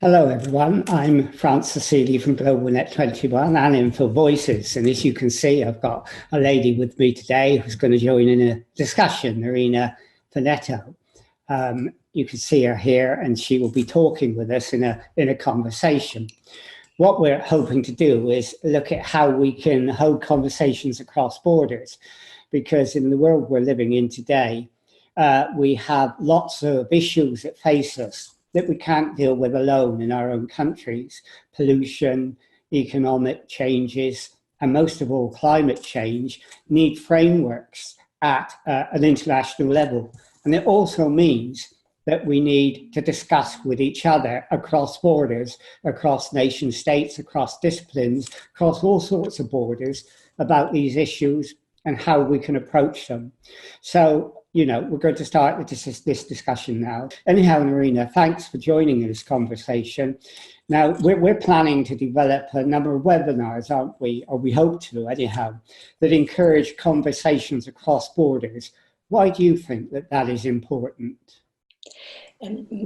Hello, everyone. I'm Francis Sealey from GlobalNet 21 and Info Voices. And as you can see, I've got a lady with me today who's going to join in a discussion, Nerina Finetto. You can see her here, and she will be talking with us in a conversation. What we're hoping to do is look at how we can hold conversations across borders, because in the world we're living in today, we have lots of issues that face us that we can't deal with alone in our own countries. Pollution, economic changes, and most of all, climate change need frameworks at an international level. And it also means that we need to discuss with each other across borders, across nation states, across disciplines, across all sorts of borders about these issues and how we can approach them. So, we're going to start this discussion now. Anyhow, Nerina, thanks for joining in this conversation. Now, we're planning to develop a number of webinars, aren't we? Or we hope to, anyhow, that encourage conversations across borders. Why do you think that is important?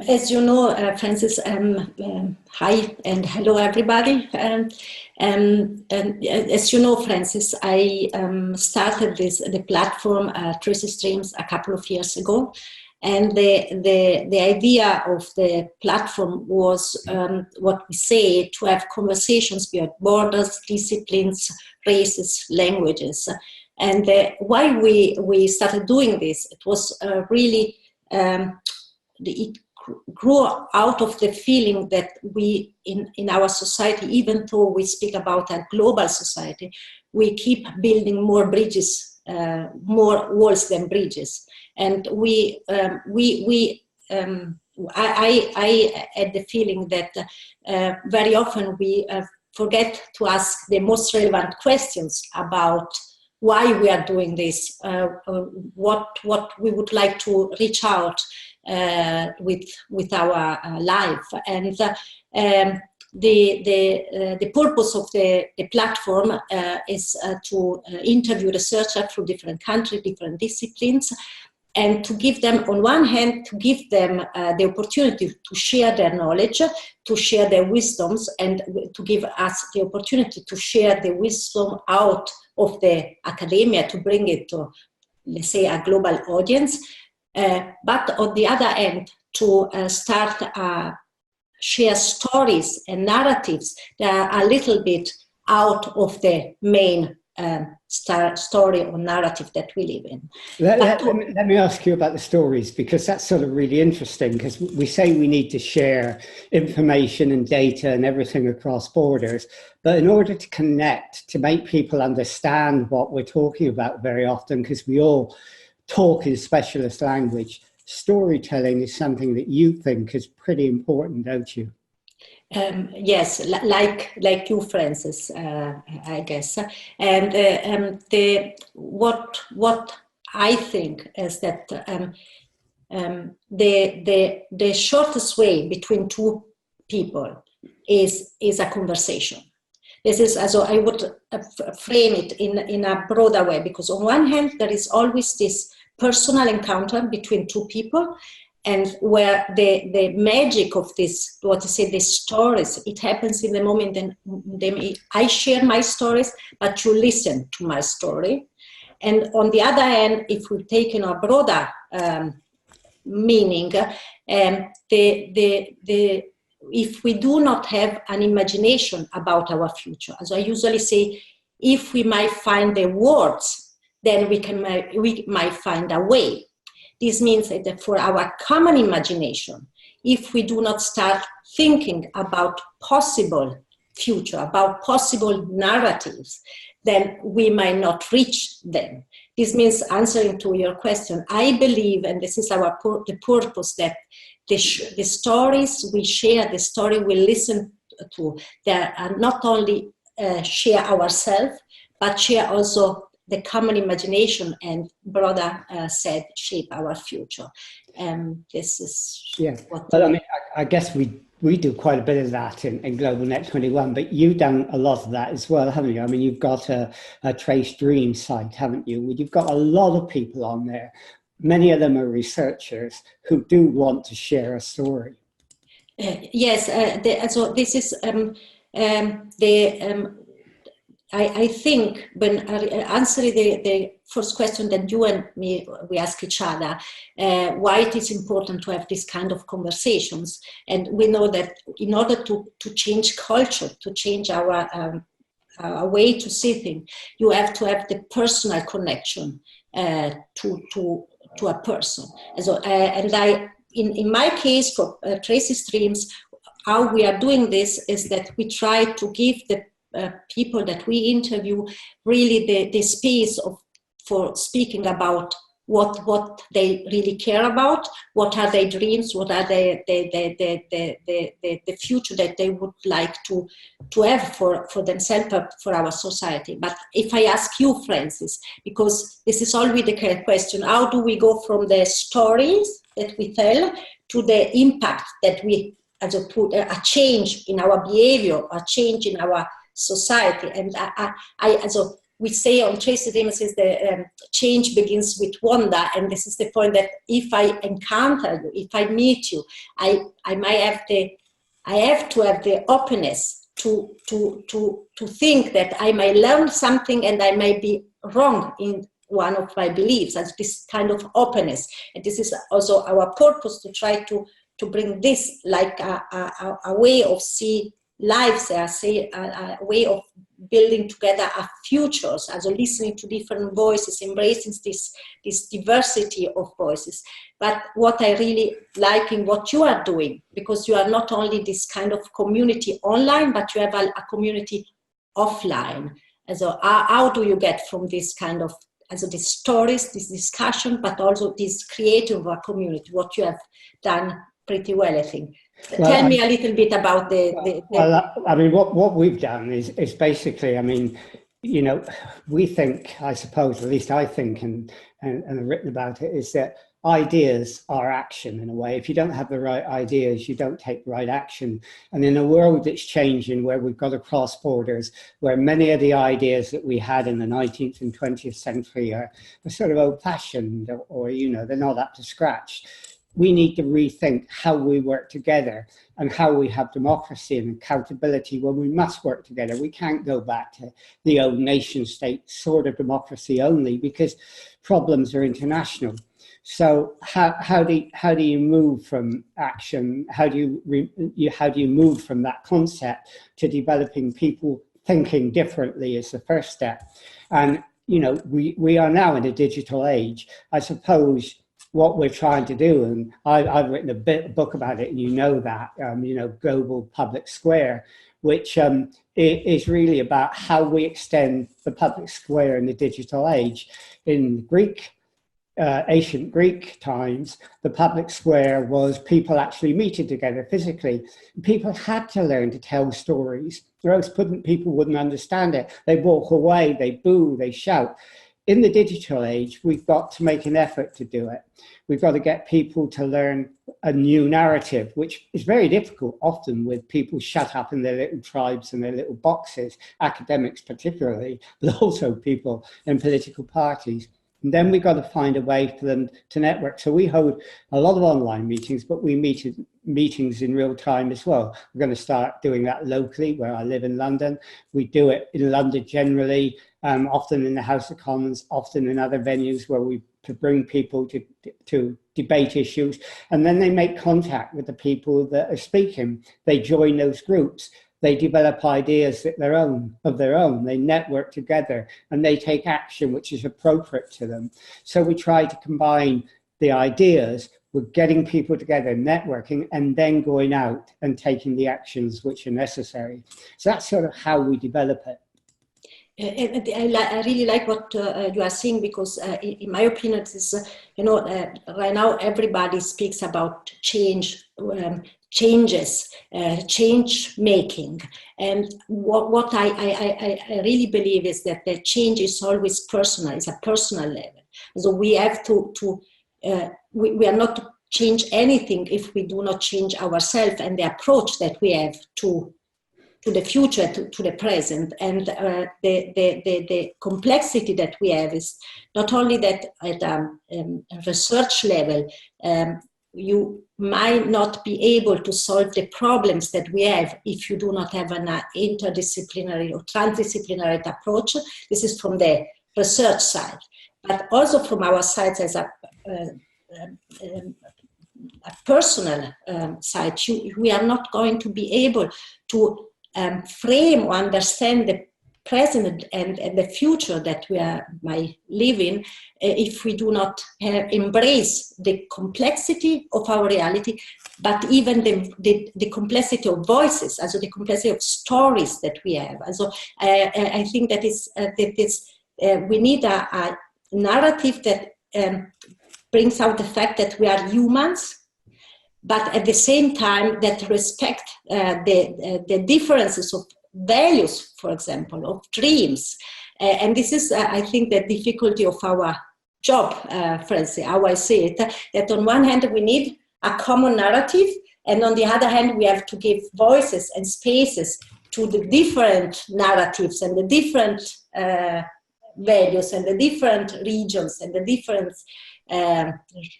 As you know, Francis, hi and hello, everybody. As you know, Francis, I started the platform Tracy Streams a couple of years ago. And the idea of the platform was what we say, to have conversations beyond borders, disciplines, races, languages. And why we started doing this, it was really... it grew out of the feeling that we in our society, even though we speak about a global society, we keep building more bridges, more walls than bridges. And I had the feeling that very often we forget to ask the most relevant questions about why we are doing this, what we would like to reach out with our life. And the purpose of the platform is to interview researchers from different countries, different disciplines, and to give them, on one hand, to give them the opportunity to share their knowledge, to share their wisdoms, and to give us the opportunity to share the wisdom out of the academia, to bring it to, let's say, a global audience. But on the other end, to start share stories and narratives that are a little bit out of the main story or narrative that we live in. Let me ask you about the stories, because that's sort of really interesting, because we say we need to share information and data and everything across borders, but in order to connect, to make people understand what we're talking about very often, because we all talk in specialist language, storytelling is something that you think is pretty important, don't you? Yes, like you, Francis, I guess. And what I think is that the shortest way between two people is a conversation. This is, also, I would frame it in a broader way, because on one hand, there is always this personal encounter between two people, and where the magic of this, what I say, the stories, it happens in the moment, and I share my stories, but you listen to my story. And on the other hand, if we take in a broader meaning, if we do not have an imagination about our future, as I usually say, if we might find the words, then we might find a way. This means that for our common imagination, if we do not start thinking about possible future, about possible narratives, then we might not reach them. This means, answering to your question, I believe, and this is the purpose, that the stories we share, the story we listen to, they are not only share ourselves, but share also the common imagination, and broader said, shape our future. This is what. Well, I mean, I guess we do quite a bit of that in GlobalNet 21, but you've done a lot of that as well, haven't you? I mean, you've got a Trace Dream site, haven't you? You've got a lot of people on there. Many of them are researchers who do want to share a story. Yes, so this is I think when answering the first question that you and me, we ask each other, why it is important to have this kind of conversations. And we know that in order to change culture, to change our way to see things, you have to have the personal connection to a person. And so, in my case, for Tracy Streams, how we are doing this is that we try to give the people that we interview really the space for speaking about what they really care about, what are their dreams, what are the future that they would like to have for themselves, for our society. But if I ask you, Francis, because this is always the question, how do we go from the stories that we tell to the impact that we, as a change in our behavior, a change in our society? And we say on Tracy Demas, the change begins with wonder, and this is the point that if I encounter you, if I meet you, I have to have the openness to think that I may learn something and I may be wrong in one of my beliefs, as this kind of openness. And this is also our purpose, to try to bring this like a way of see lives, a way of building together our futures, as listening to different voices, embracing this diversity of voices. But what I really like in what you are doing, because you are not only this kind of community online, but you have a community offline. And so how do you get from this kind of, these stories, this discussion, but also this creative community, what you have done pretty well, I think. Well, tell me a little bit about Well, I mean, what we've done is basically, I mean, you know, we think, I suppose, at least I think, and have written about it, is that ideas are action in a way. If you don't have the right ideas, you don't take the right action. And in a world that's changing, where we've got to cross borders, where many of the ideas that we had in the 19th and 20th century are sort of old-fashioned, or, you know, they're not up to scratch. We need to rethink how we work together and how we have democracy and accountability when we must work together. We can't go back to the old nation state sort of democracy only, because problems are international. So how do you move from action? How do you move from that concept to developing people thinking differently is the first step. And, you know, we are now in a digital age. I suppose what we're trying to do, and I've written a book about it, and you know that, you know, Global Public Square, which is really about how we extend the public square in the digital age. In ancient Greek times, the public square was people actually meeting together physically. People had to learn to tell stories, or else people wouldn't understand it. They walk away, they boo, they shout. In the digital age, we've got to make an effort to do it. We've got to get people to learn a new narrative, which is very difficult often with people shut up in their little tribes and their little boxes, academics particularly, but also people in political parties. And then we've got to find a way for them to network. So we hold a lot of online meetings, but we meetings in real time as well. We're going to start doing that locally, where I live in London. We do it in London generally, often in the House of Commons, often in other venues where we bring people to debate issues. And then they make contact with the people that are speaking. They join those groups. They develop ideas of their own. They network together and they take action which is appropriate to them. So we try to combine the ideas with getting people together, networking, and then going out and taking the actions which are necessary. So that's sort of how we develop it. I really like what you are saying, because in my opinion, it's, you know, right now everybody speaks about change, changes, change making. And what I really believe is that the change is always personal, it's a personal level. So we have we are not to change anything if we do not change ourselves and the approach that we have to the future, to the present. And the complexity that we have is not only that at a research level, you might not be able to solve the problems that we have if you do not have an interdisciplinary or transdisciplinary approach. This is from the research side, but also from our side as a personal side. We are not going to be able to frame or understand the present and the future that we might live in if we do not embrace the complexity of our reality, but even the complexity of voices, also the complexity of stories that we have. Also, I think that we need a narrative that brings out the fact that we are humans, but at the same time that respect the differences of values, for example, of dreams. And this is, I think, the difficulty of our job, Francis, how I see it, that on one hand we need a common narrative, and on the other hand we have to give voices and spaces to the different narratives and the different values and the different regions and the different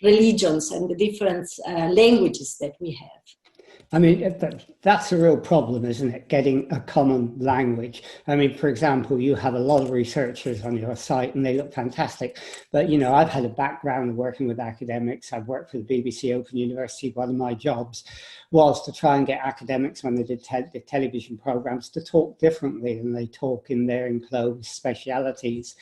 religions and the different languages that we have. I mean, that's a real problem, isn't it? Getting a common language. I mean, for example, you have a lot of researchers on your site and they look fantastic. But, you know, I've had a background working with academics. I've worked for the BBC Open University. One of my jobs was to try and get academics, when they did the television programs, to talk differently than they talk in their enclosed specialities.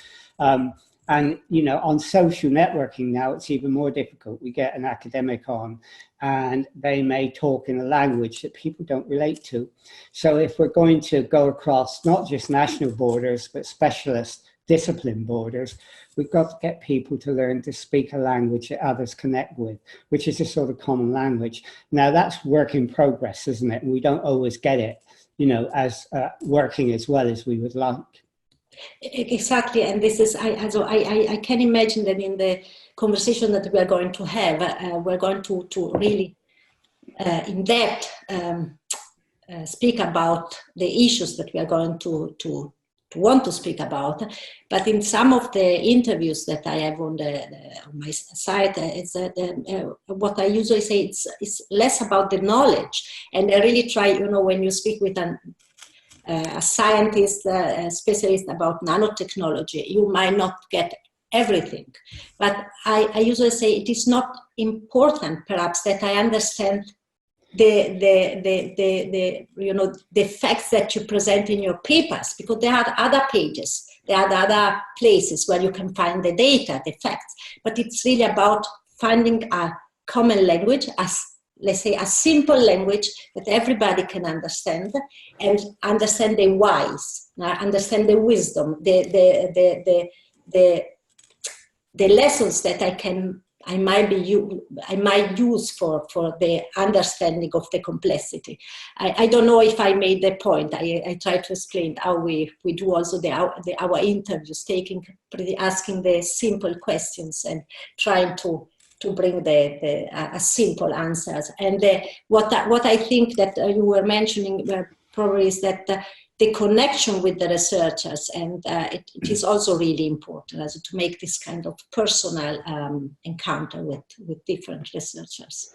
And, you know, on social networking now, it's even more difficult. We get an academic on and they may talk in a language that people don't relate to. So if we're going to go across not just national borders, but specialist discipline borders, we've got to get people to learn to speak a language that others connect with, which is a sort of common language. Now that's work in progress, isn't it? And we don't always get it, you know, as working as well as we would like. Exactly, and this is, I can imagine that in the conversation that we are going to have, we're going to really in depth speak about the issues that we are going to want to speak about. But in some of the interviews that I have on my site, what I usually say, it's less about the knowledge, and I really try, you know, when you speak with a scientist, a specialist about nanotechnology, you might not get everything. But I usually say it is not important, perhaps, that I understand the facts that you present in your papers, because there are other pages, there are other places where you can find the data, the facts. But it's really about finding a common language, let's say a simple language that everybody can understand, and understand the whys, understand the wisdom, the lessons that I might use for the understanding of the complexity. I don't know if I made the point. I try to explain how we do also our interviews, asking the simple questions and trying to bring a simple answers. And what I think that you were mentioning probably is that the connection with the researchers, and it is also really important, also to make this kind of personal encounter with different researchers.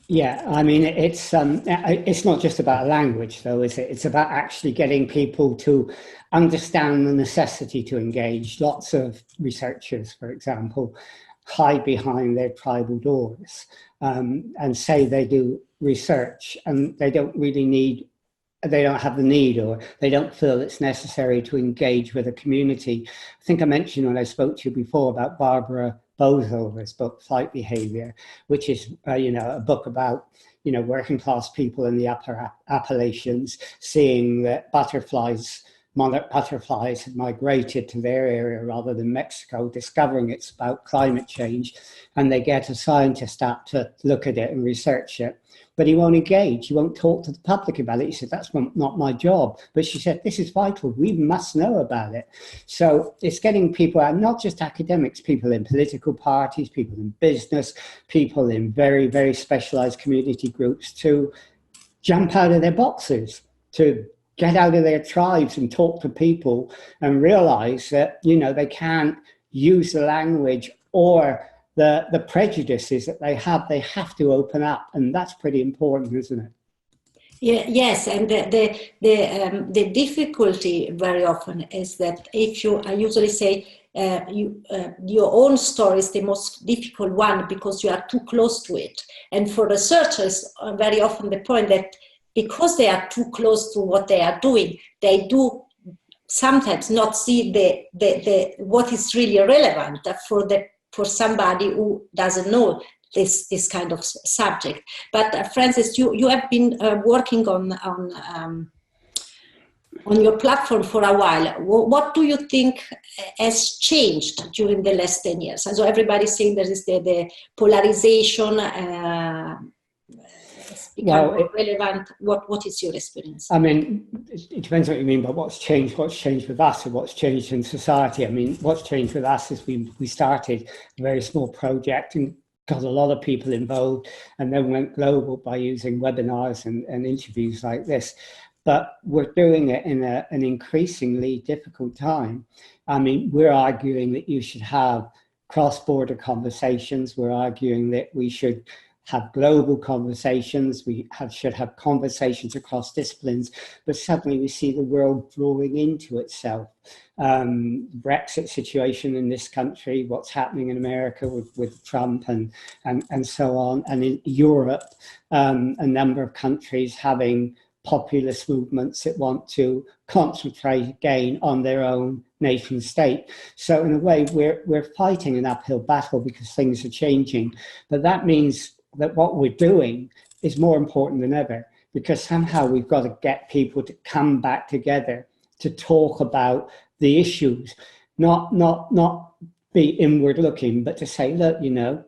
Yeah, I mean, it's not just about language, though, is it? It's about actually getting people to understand the necessity to engage. Lots of researchers, for example, hide behind their tribal doors and say they do research, and they don't have the need, or they don't feel it's necessary to engage with a community. I think I mentioned when I spoke to you before about Barbara Bozover's book, Flight Behavior, which is, a book about, working class people in the upper Appalachians, seeing that monarch butterflies had migrated to their area rather than Mexico, discovering it's about climate change, and they get a scientist up to look at it and research it. But he won't engage, he won't talk to the public about it. He said, that's not my job. But she said, this is vital, we must know about it. So it's getting people out, not just academics, people in political parties, people in business, people in very, very specialized community groups, to jump out of their boxes, to get out of their tribes and talk to people and realize that, they can't use the language or the prejudices that they have to open up, and that's pretty important, isn't it? Yeah, yes, and the difficulty very often is that I usually say your own story is the most difficult one because you are too close to it. And for researchers, very often the point that because they are too close to what they are doing, they do sometimes not see the what is really relevant for somebody who doesn't know this kind of subject. But Francis, you have been working on your platform for a while. What do you think has changed during the last 10 years? And so everybody's saying there is the polarization become more relevant. What is your experience? I mean, it depends what you mean by what's changed with us, and what's changed in society. I mean, what's changed with us is we started a very small project and got a lot of people involved, and then went global by using webinars and interviews like this. But we're doing it in an increasingly difficult time. I mean, we're arguing that you should have cross-border conversations. We're arguing that we should have global conversations. We should have conversations across disciplines. But suddenly we see the world drawing into itself. Brexit situation in this country, what's happening in America with Trump and so on. And in Europe, a number of countries having populist movements that want to concentrate again on their own nation state. So in a way, we're fighting an uphill battle because things are changing. But that means that what we're doing is more important than ever, because somehow we've got to get people to come back together to talk about the issues, not be inward looking, but to say, look, you know,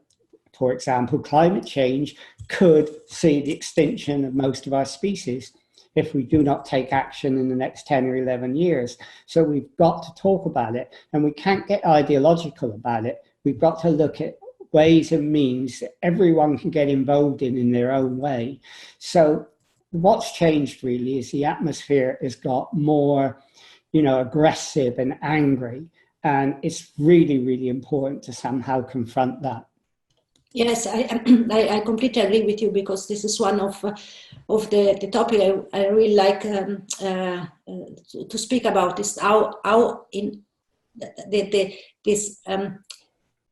for example, climate change could see the extinction of most of our species if we do not take action in the next 10 or 11 years. So we've got to talk about it, and we can't get ideological about it. We've got to look at ways and means that everyone can get involved in their own way. So what's changed really is the atmosphere has got more, you know, aggressive and angry, and it's really, really important to somehow confront that. Yes, I completely agree with you, because this is one of the topic I really like to speak about, is how in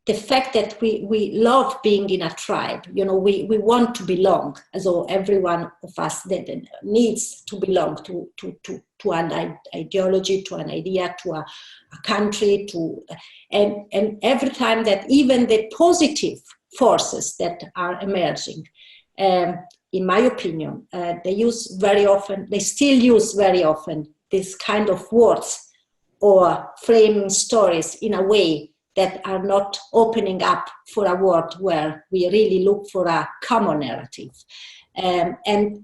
the fact that we love being in a tribe. You know, we want to belong, as though every one of us that needs to belong to an ideology, to an idea, to a country, and every time that even the positive forces that are emerging, in my opinion, they still use very often this kind of words or framing stories in a way that are not opening up for a world where we really look for a common narrative. And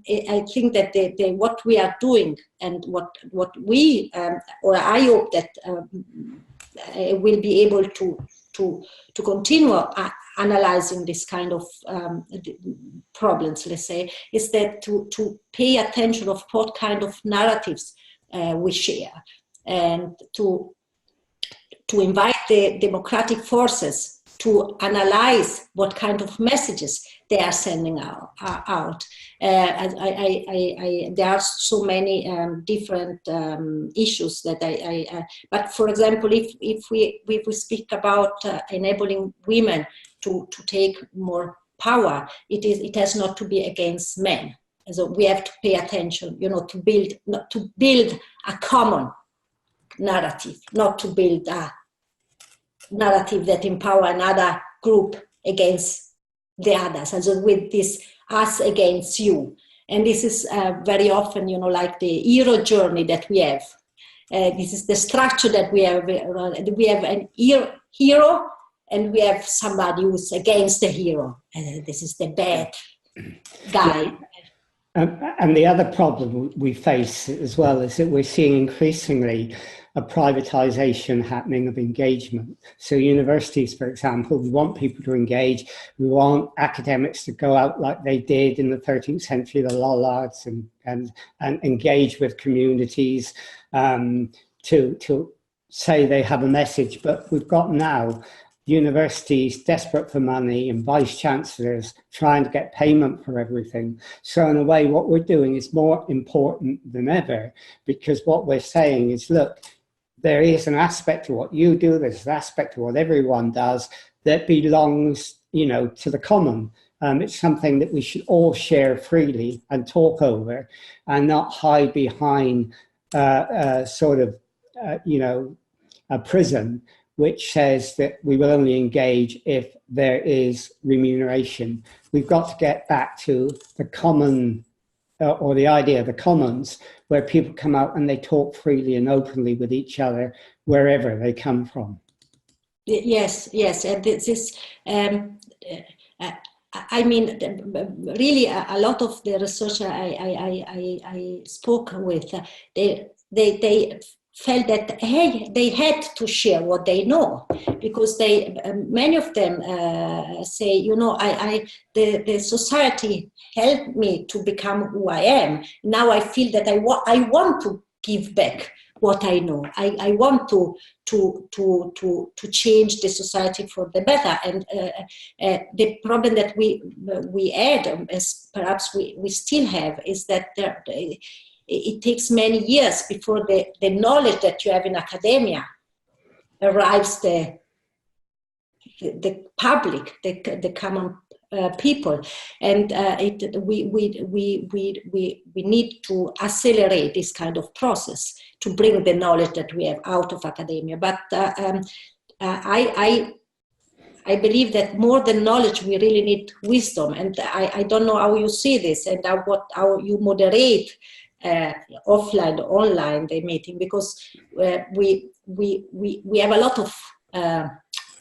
I think that what we are doing, and what we, or I hope that will be able to continue analyzing this kind of problems, let's say, is that to pay attention of what kind of narratives we share, and to invite the democratic forces to analyze what kind of messages they are sending out. There are so many different issues that but for example, if we speak about enabling women to take more power, it has not to be against men. So we have to pay attention, you know, to build a common narrative, not to build a narrative that empower another group against the others, and so with this us against you. And this is very often, you know, like the hero journey that we have. This is the structure that we have. We have an hero, and we have somebody who's against the hero, and this is the bad guy. And the other problem we face as well is that we're seeing increasingly a privatization happening of engagement. So universities, for example, we want people to engage. We want academics to go out like they did in the 13th century, the Lollards, and engage with communities to say they have a message. But we've got now universities desperate for money and vice chancellors trying to get payment for everything. So in a way, what we're doing is more important than ever, because what we're saying is, look, there is an aspect to what you do, there's an aspect to what everyone does that belongs, to the common. It's something that we should all share freely and talk over, and not hide behind a prison which says that we will only engage if there is remuneration. We've got to get back to the common, or the idea of the commons, where people come out and they talk freely and openly with each other wherever they come from. Yes, and this is, really a lot of the researchers I spoke with, they felt that, hey, they had to share what they know, because many of them say, the society helped me to become who I am. Now I feel that I want to give back what I know. I want to change the society for the better. And the problem that we had, as perhaps we still have, is that it takes many years before the knowledge that you have in academia arrives the public, the common people, and we need to accelerate this kind of process to bring the knowledge that we have out of academia. But I believe that more than knowledge, we really need wisdom, and I don't know how you see this and how you moderate offline, online the meeting, because we have a lot of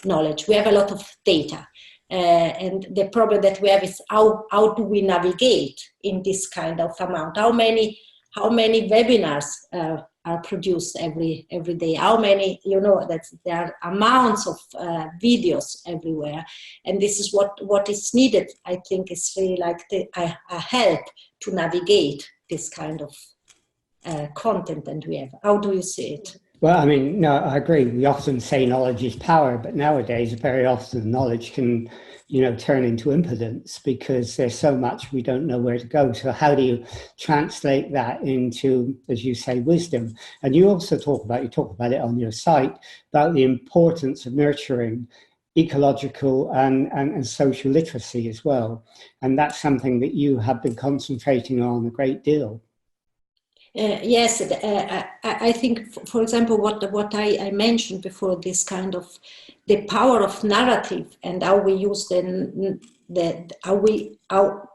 knowledge, we have a lot of data. And the problem that we have is how do we navigate in this kind of amount? How many webinars are produced every day? How many, that there are amounts of videos everywhere, and this is what is needed. I think is really like a help to navigate this kind of content that we have. How do you see it? Well, no, I agree. We often say knowledge is power, but nowadays very often knowledge can, turn into impotence, because there's so much we don't know where to go. So how do you translate that into, as you say, wisdom? And you also talk about it on your site, about the importance of nurturing ecological and social literacy as well. And that's something that you have been concentrating on a great deal. Yes, I think, for example, what I mentioned before, this kind of the power of narrative, and how we use how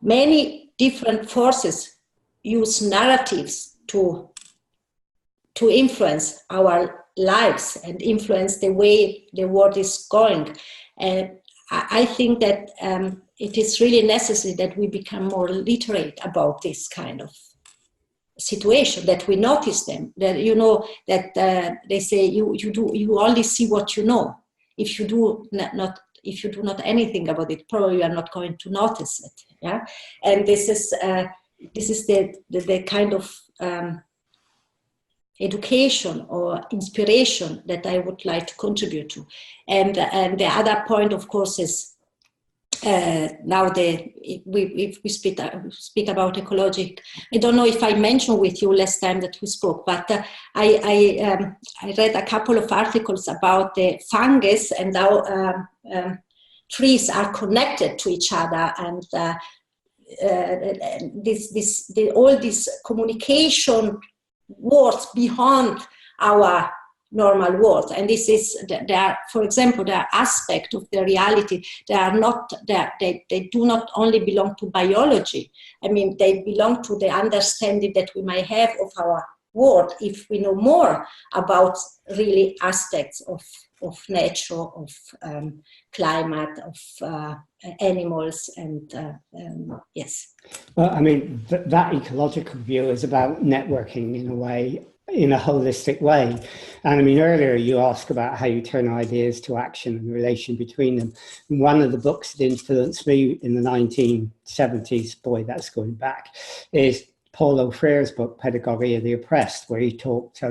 many different forces use narratives to influence our lives and influence the way the world is going. And I think that it is really necessary that we become more literate about this kind of situation, that we notice them, that that they say you only see what you know. If you do not anything about it, probably you are not going to notice it. Yeah, and this is the kind of education or inspiration that I would like to contribute to. And the other point, of course, is now we speak about ecologic. I don't know if I mentioned with you last time that we spoke, but I read a couple of articles about the fungus and how trees are connected to each other, and all these communication words beyond our normal world. And this is, for example, there are aspects of the reality they do not only belong to biology. They belong to the understanding that we might have of our world if we know more about really aspects of nature, of climate, of animals, and yes. Well, that ecological view is about networking in a way, in a holistic way. And earlier you asked about how you turn ideas to action and the relation between them. And one of the books that influenced me in the 1970s, boy, that's going back, is Paulo Freire's book, Pedagogy of the Oppressed, where he talked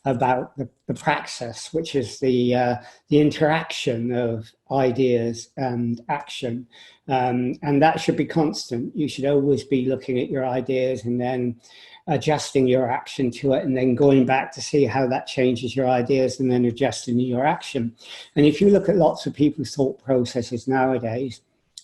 about the praxis, which is the interaction of ideas and action. And that should be constant. You should always be looking at your ideas and then adjusting your action to it, and then going back to see how that changes your ideas and then adjusting your action. And if you look at lots of people's thought processes nowadays,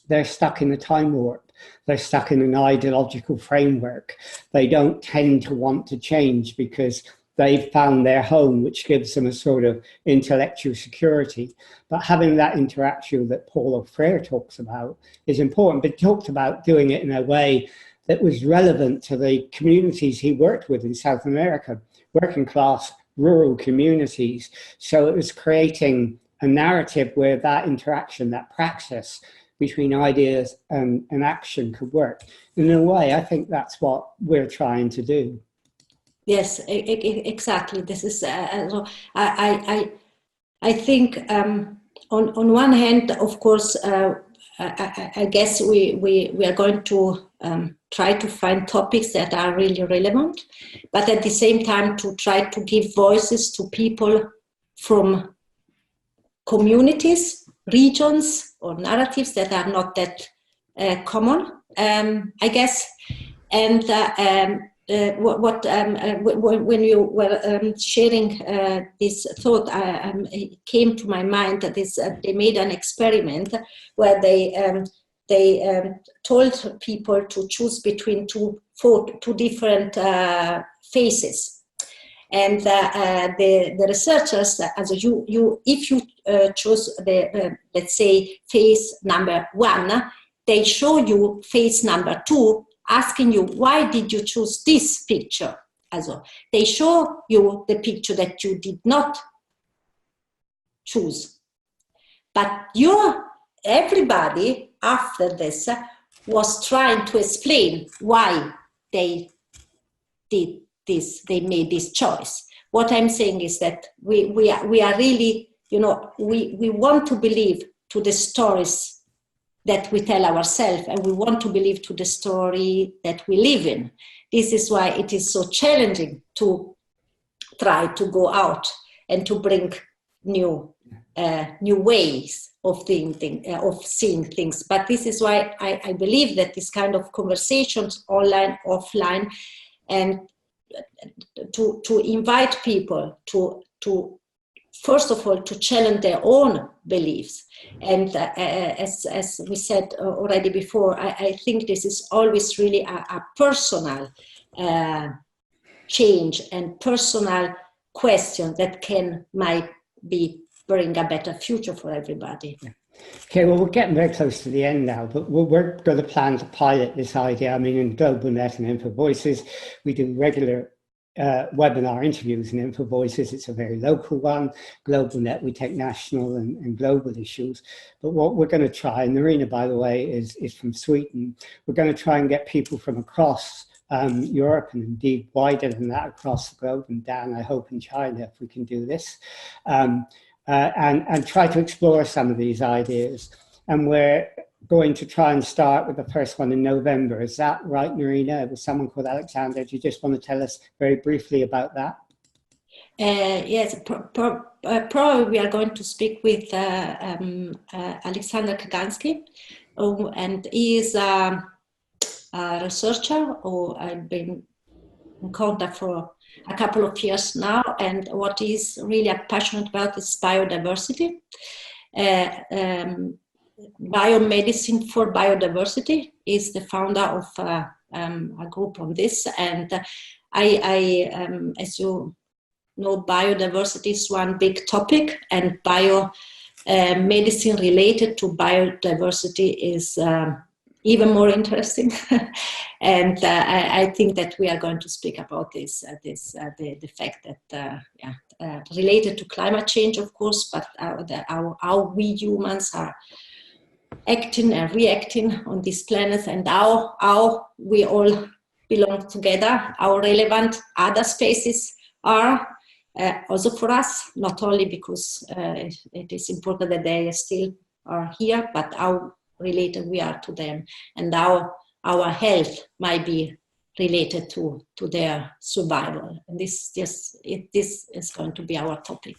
they're stuck in a time warp. They're stuck in an ideological framework. They don't tend to want to change because they've found their home, which gives them a sort of intellectual security. But having that interaction that Paulo Freire talks about is important, but he talked about doing it in a way that was relevant to the communities he worked with in South America, working class, rural communities. So it was creating a narrative where that interaction, that praxis between ideas and action could work. In a way, I think that's what we're trying to do. Yes, exactly. This is, I think on one hand, of course, I guess we are going to try to find topics that are really relevant, but at the same time to try to give voices to people from communities, regions, or narratives that are not that common, I guess. And when you were sharing this thought, it came to my mind that they made an experiment where they told people to choose between two different faces. And the researchers, as if you choose the let's say face number 1, they show you face number 2, asking you why did you choose this picture. Also, they show you the picture that you did not choose, but everybody after this was trying to explain why they did this, they made this choice. What I'm saying is that we are really, we want to believe to the stories that we tell ourselves, and we want to believe to the story that we live in. This is why it is so challenging to try to go out and to bring new ways of thinking, of seeing things. But this is why I believe that this kind of conversations, online, offline, and to invite people to first of all to challenge their own beliefs, and as we said already before, I think this is always really a personal change and personal question that might bring a better future for everybody. Yeah. Okay, well, we're getting very close to the end now, but we're going to plan to pilot this idea. I mean, in GlobalNet and Info Voices, we do regular webinar interviews in Info Voices. It's a very local one. GlobalNet, we take national and global issues. But what we're going to try, and Nerina, by the way, is from Sweden, we're going to try and get people from across Europe, and indeed wider than that across the globe, and Dan, I hope in China, if we can do this. And try to explore some of these ideas. And we're going to try and start with the first one in November. Is that right, Nerina? It was someone called Alexander. Do you just want to tell us very briefly about that? Yes, probably we are going to speak with Alexander Kagansky, and he is a researcher who I've been in contact for a couple of years now, and what he's really passionate about is biodiversity, biomedicine for biodiversity. Is the founder of a group on this, and I as you know, biodiversity is one big topic, and medicine related to biodiversity is even more interesting. And I think that we are going to speak about this, the fact that, related to climate change, of course, but how we humans are acting and reacting on this planet, and how we all belong together, how relevant other spaces are also for us, not only because it is important that they still are here, but how related we are to them, and how our health might be related to their survival. And this is going to be our topic.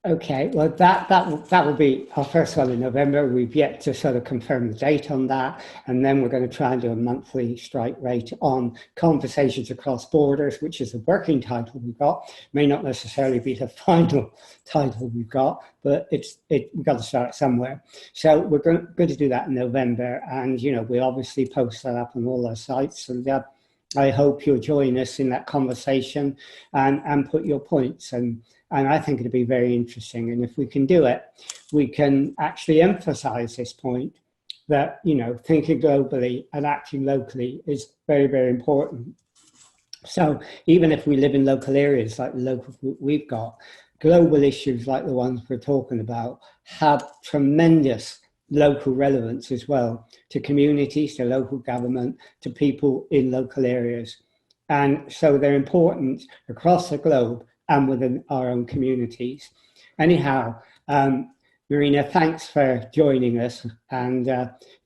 Okay, well, that will be our first one in November. We've yet to sort of confirm the date on that, and then we're going to try and do a monthly strike rate on Conversations Across Borders, which is the working title we've got. May not necessarily be the final title we've got, but we've got to start somewhere. So we're going to do that in November, and we obviously post that up on all our sites, and I hope you'll join us in that conversation and put your points. And I think it'll be very interesting. And if we can do it, we can actually emphasize this point that, thinking globally and acting locally is very, very important. So even if we live in local areas like the local group we've got, global issues like the ones we're talking about have tremendous local relevance as well to communities, to local government, to people in local areas. And so they're important across the globe and within our own communities. Anyhow, Nerina, thanks for joining us. And,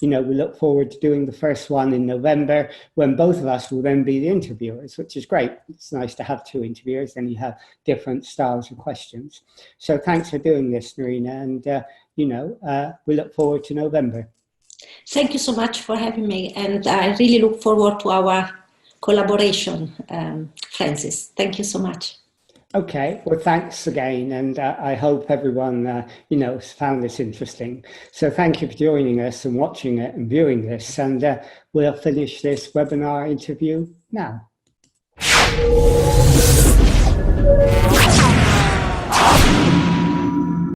we look forward to doing the first one in November, when both of us will then be the interviewers, which is great. It's nice to have two interviewers, then you have different styles of questions. So thanks for doing this, Nerina. And, we look forward to November. Thank you so much for having me. And I really look forward to our collaboration, Francis. Thank you so much. Okay, well, thanks again, and I hope everyone, has found this interesting. So thank you for joining us and watching it and viewing this, and we'll finish this webinar interview now.